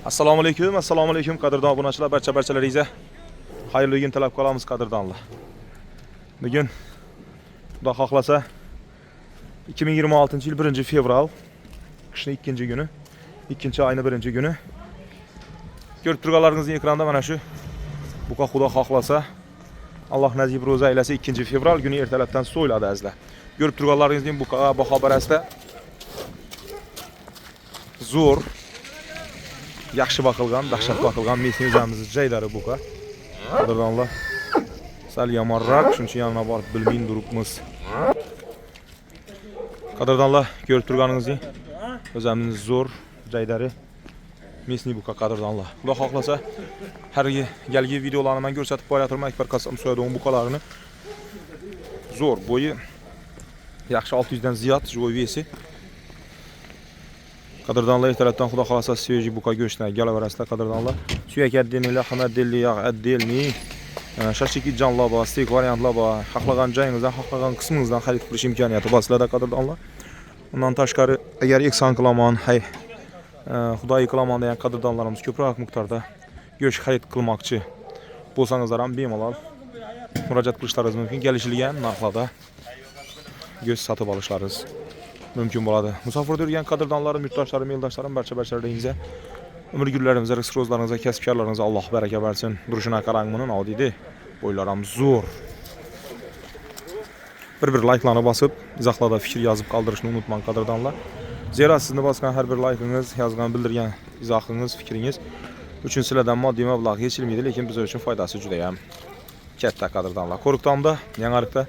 Assalomu alaykum qadrdon obunachilar, barchalaringizga xayrli kun tilab qolamiz qadrdonlar. Bugun Xudo xohlasa 2026-yil 1-fevral, qishning 2-kuni, 2-oyning 1-kuni. Ko'rib turganlaringizni ekranda mana shu buqa Xudo xohlasa Alloh nasib ro'za aylasa 2-fevral kuni ertalabdan so'yladi azizlar. Ko'rib turganlaringizning buqaga baho berasida zo'r yaxshi boqilgan, dahshat boqilgan mesin o'zimizni joylari buqa. Qadrdonlar, sal yomonroq, shuncha yanına borib bilmayin turibmiz. Qadrdonlar, ko'rib turganingizdek, o'zimizni zo'r joylari mesni buqa qadrdonlar. Xudo xohlasa har galgi videolarni men ko'rsatib qo'yaturman Akbar Qasam so'yadigan buqalarini. Zo'r, bo'yi yaxshi 600 dan ziyod joy vesi. Qadrdonlar, ertalabdan Xudo xolasa sveji buqa go'shtini galaverasizlar qadrdonlar. Suyak addinlar, hamma dilli yog' addilni, shashlik jonlar bor, steak variantlar bor. Xohlagan joyingizdan, xohlagan qismingizdan xarid qilish imkoniyati bor sizlarda qadrdonlar. Undan tashqari, agar ekson qilaman, Xudoy qilaman degan qadrdonlarimiz ko'proq miqdorda go'sht xarid qilmoqchi bo'lsangizlar ham bemalol murojaat qilishlaringiz mumkin. Kelishilgan narxlarda go'sht sotib olishlaringiz mümkün bo'ladi. Musofirda yurgan qadrdonlarim, yurtdoshlarim, yo'ldoshlarim barchalaringizga umr gullaringizga, rizq ro'zlaringizga, kasb-korlaringizga Alloh baraka bersin. Durishini qarang buni, oddiy bo'ylarim zo'r. Bir like'larni bosib, izohlarda fikr yozib qoldirishni unutmang qadrdonlar. Zero sizni bosgan har bir like'ingiz, yozgan bildirgan izohingiz, fikringiz uchun sizlardan moddiy mablag' yechilmaydi, lekin biz uchun foydasi juda ham katta qadrdonlar. Qo'riqtomda, yangilikda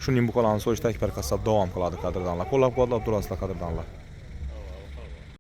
shuning buqalarni so'yishda Akbar Qassob davom qiladi qadrdonlar. Qo'llab-quvvatlab turasizlar qadrdonlar.